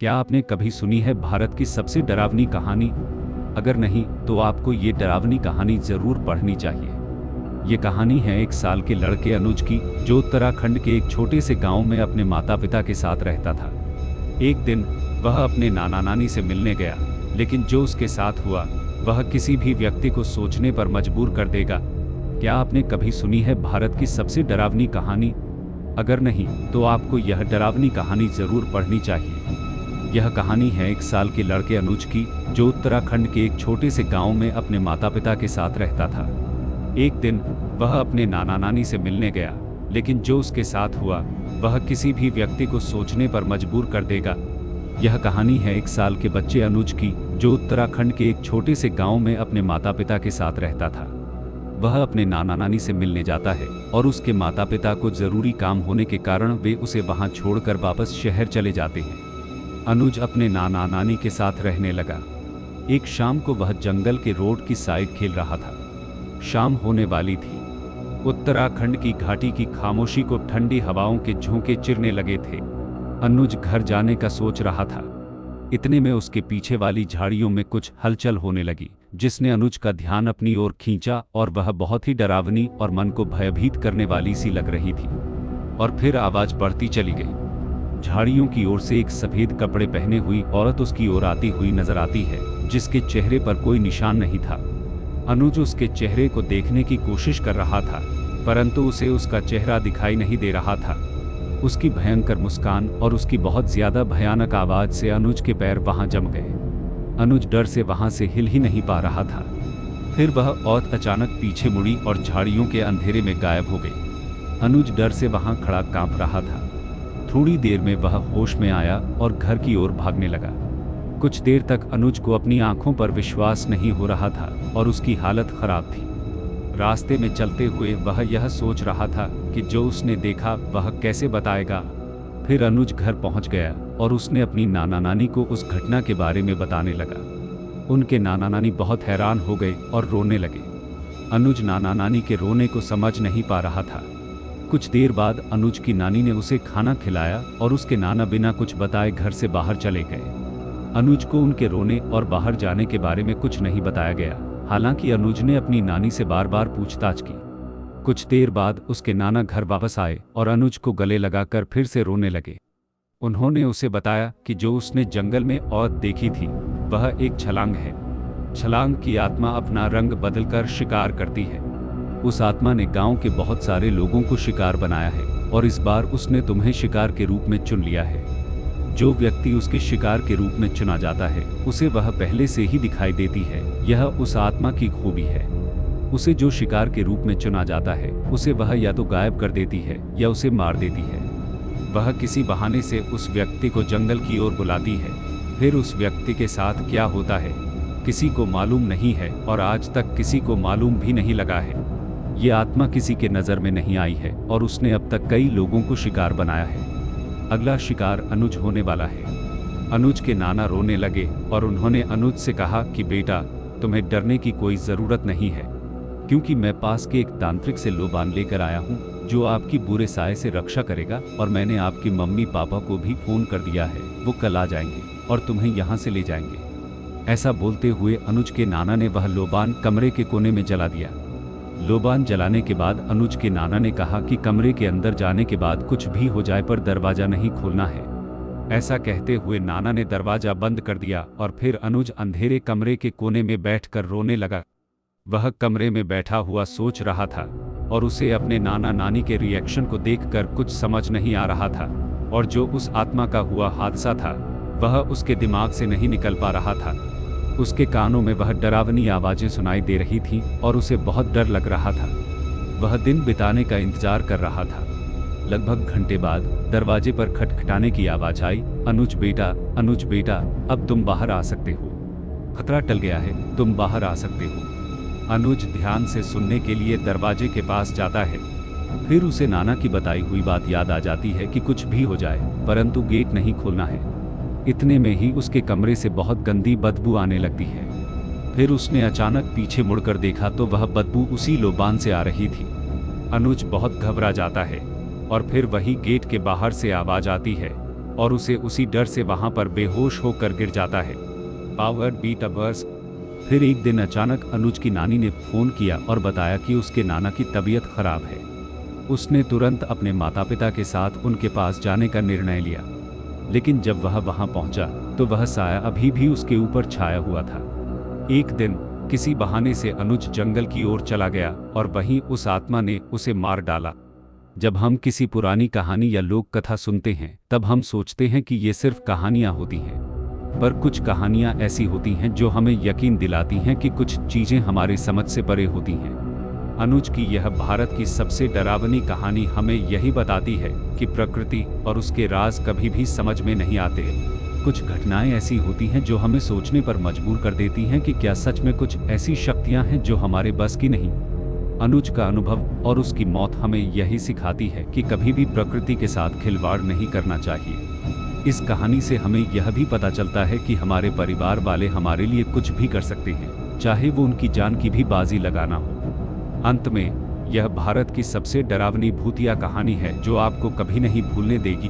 क्या आपने कभी सुनी है भारत की सबसे डरावनी कहानी? अगर नहीं तो आपको ये डरावनी कहानी जरूर पढ़नी चाहिए। ये कहानी है एक साल के लड़के अनुज की, जो उत्तराखंड के एक छोटे से गांव में अपने माता पिता के साथ रहता था। एक दिन वह अपने नाना नानी से मिलने गया, लेकिन जो उसके साथ हुआ वह किसी भी व्यक्ति को सोचने पर मजबूर कर देगा। क्या आपने कभी सुनी है भारत की सबसे डरावनी कहानी? अगर नहीं तो आपको यह डरावनी कहानी जरूर पढ़नी चाहिए। यह कहानी है एक साल के लड़के अनुज की, जो उत्तराखंड के एक छोटे से गांव में अपने माता पिता के साथ रहता था। एक दिन वह अपने नाना नानी से मिलने गया, लेकिन जो उसके साथ हुआ वह किसी भी व्यक्ति को सोचने पर मजबूर कर देगा। यह कहानी है एक साल के बच्चे अनुज की, जो उत्तराखंड के एक छोटे से गांव में अपने माता पिता के साथ रहता था। वह अपने नाना नानी से मिलने जाता है और उसके माता पिता को जरूरी काम होने के कारण वे उसे वहां छोड़कर वापस शहर चले जाते हैं। अनुज अपने नाना नानी के साथ रहने लगा। एक शाम को वह जंगल के रोड की साइड खेल रहा था। शाम होने वाली थी। उत्तराखंड की घाटी की खामोशी को ठंडी हवाओं के झोंके चिरने लगे थे। अनुज घर जाने का सोच रहा था। इतने में उसके पीछे वाली झाड़ियों में कुछ हलचल होने लगी, जिसने अनुज का ध्यान अपनी ओर खींचा और वह बहुत ही डरावनी और मन को भयभीत करने वाली सी लग रही थी। और फिर आवाज बढ़ती चली गई। झाड़ियों की ओर से एक सफेद कपड़े पहने हुई औरत उसकी ओर आती हुई नजर आती है, जिसके चेहरे पर कोई निशान नहीं था। अनुज उसके चेहरे को देखने की कोशिश कर रहा था, परंतु उसे उसका चेहरा दिखाई नहीं दे रहा था। उसकी भयंकर मुस्कान और उसकी बहुत ज्यादा भयानक आवाज से अनुज के पैर वहां जम गए। अनुज डर से वहां से हिल ही नहीं पा रहा था। फिर वह औरत अचानक पीछे मुड़ी और झाड़ियों के अंधेरे में गायब हो गई। अनुज डर से वहां खड़ा कांप रहा था। थोड़ी देर में वह होश में आया और घर की ओर भागने लगा। कुछ देर तक अनुज को अपनी आंखों पर विश्वास नहीं हो रहा था और उसकी हालत खराब थी। रास्ते में चलते हुए वह यह सोच रहा था कि जो उसने देखा वह कैसे बताएगा। फिर अनुज घर पहुंच गया और उसने अपनी नाना नानी को उस घटना के बारे में बताने लगा। उनके नाना नानी बहुत हैरान हो गए और रोने लगे। अनुज नाना नानी के रोने को समझ नहीं पा रहा था। कुछ देर बाद अनुज की नानी ने उसे खाना खिलाया और उसके नाना बिना कुछ बताए घर से बाहर चले गए। अनुज को उनके रोने और बाहर जाने के बारे में कुछ नहीं बताया गया, हालांकि अनुज ने अपनी नानी से बार बार पूछताछ की। कुछ देर बाद उसके नाना घर वापस आए और अनुज को गले लगाकर फिर से रोने लगे। उन्होंने उसे बताया कि जो उसने जंगल में औरत देखी थी वह एक छलांग है। छलांग की आत्मा अपना रंग बदलकर शिकार करती है। उस आत्मा ने गांव के बहुत सारे लोगों को शिकार बनाया है और इस बार उसने तुम्हें शिकार के रूप में चुन लिया है। जो व्यक्ति उसके शिकार के रूप में चुना जाता है उसे वह पहले से ही दिखाई देती है। यह उस आत्मा की खूबी है। उसे जो शिकार के रूप में चुना जाता है उसे वह या तो गायब कर देती है या उसे मार देती है। वह किसी बहाने से उस व्यक्ति को जंगल की ओर बुलाती है। फिर उस व्यक्ति के साथ क्या होता है किसी को मालूम नहीं है और आज तक किसी को मालूम भी नहीं लगा है। ये आत्मा किसी के नज़र में नहीं आई है और उसने अब तक कई लोगों को शिकार बनाया है। अगला शिकार अनुज होने वाला है। अनुज के नाना रोने लगे और उन्होंने अनुज से कहा कि बेटा, तुम्हें डरने की कोई ज़रूरत नहीं है, क्योंकि मैं पास के एक तांत्रिक से लोबान लेकर आया हूँ जो आपकी बुरे साए से रक्षा करेगा। और मैंने आपकी मम्मी पापा को भी फ़ोन कर दिया है, वो कल आ जाएंगे और तुम्हें यहाँ से ले जाएंगे। ऐसा बोलते हुए अनुज के नाना ने वह लोबान कमरे के कोने में जला दिया। लोबान जलाने के बाद अनुज के नाना ने कहा कि कमरे के अंदर जाने के बाद कुछ भी हो जाए पर दरवाजा नहीं खोलना है। ऐसा कहते हुए नाना ने दरवाजा बंद कर दिया और फिर अनुज अंधेरे कमरे के कोने में बैठकर रोने लगा। वह कमरे में बैठा हुआ सोच रहा था और उसे अपने नाना नानी के रिएक्शन को देखकर कुछ समझ नहीं आ रहा था, और जो उस आत्मा का हुआ हादसा था वह उसके दिमाग से नहीं निकल पा रहा था। उसके कानों में वह डरावनी आवाज़ें सुनाई दे रही थीं और उसे बहुत डर लग रहा था। वह दिन बिताने का इंतजार कर रहा था। लगभग घंटे बाद दरवाजे पर खटखटाने की आवाज़ आई। अनुज बेटा, अब तुम बाहर आ सकते हो। खतरा टल गया है, तुम बाहर आ सकते हो। अनुज ध्यान से सुनने के लिए दरवाजे के पास जाता है। फिर उसे नाना की बताई हुई बात याद आ जाती है कि कुछ भी हो जाए परंतु गेट नहीं खोलना है। इतने में ही उसके कमरे से बहुत गंदी बदबू आने लगती है। फिर उसने अचानक पीछे मुड़कर देखा तो वह बदबू उसी लोबान से आ रही थी। अनुज बहुत घबरा जाता है और फिर वही गेट के बाहर से आवाज आती है, और उसे उसी डर से वहां पर बेहोश होकर गिर जाता है। Power beat hours. फिर एक दिन अचानक अनुज की नानी ने फोन किया और बताया कि उसके नाना की तबीयत खराब है। उसने तुरंत अपने माता पिता के साथ उनके पास जाने का निर्णय लिया, लेकिन जब वह वहां पहुंचा तो वह साया अभी भी उसके ऊपर छाया हुआ था। एक दिन किसी बहाने से अनुज जंगल की ओर चला गया और वहीं उस आत्मा ने उसे मार डाला। जब हम किसी पुरानी कहानी या लोक कथा सुनते हैं तब हम सोचते हैं कि ये सिर्फ कहानियां होती हैं, पर कुछ कहानियां ऐसी होती हैं जो हमें यकीन दिलाती हैं कि कुछ चीजें हमारे समझ से परे होती हैं। अनुज की यह भारत की सबसे डरावनी कहानी हमें यही बताती है कि प्रकृति और उसके राज कभी भी समझ में नहीं आते। कुछ घटनाएं ऐसी होती हैं जो हमें सोचने पर मजबूर कर देती हैं कि क्या सच में कुछ ऐसी शक्तियां हैं जो हमारे बस की नहीं। अनुज का अनुभव और उसकी मौत हमें यही सिखाती है कि कभी भी प्रकृति के साथ खिलवाड़ नहीं करना चाहिए। इस कहानी से हमें यह भी पता चलता है कि हमारे परिवार वाले हमारे लिए कुछ भी कर सकते हैं, चाहे वो उनकी जान की भी बाजी लगाना हो। अंत में, यह भारत की सबसे डरावनी भूतिया कहानी है जो आपको कभी नहीं भूलने देगी।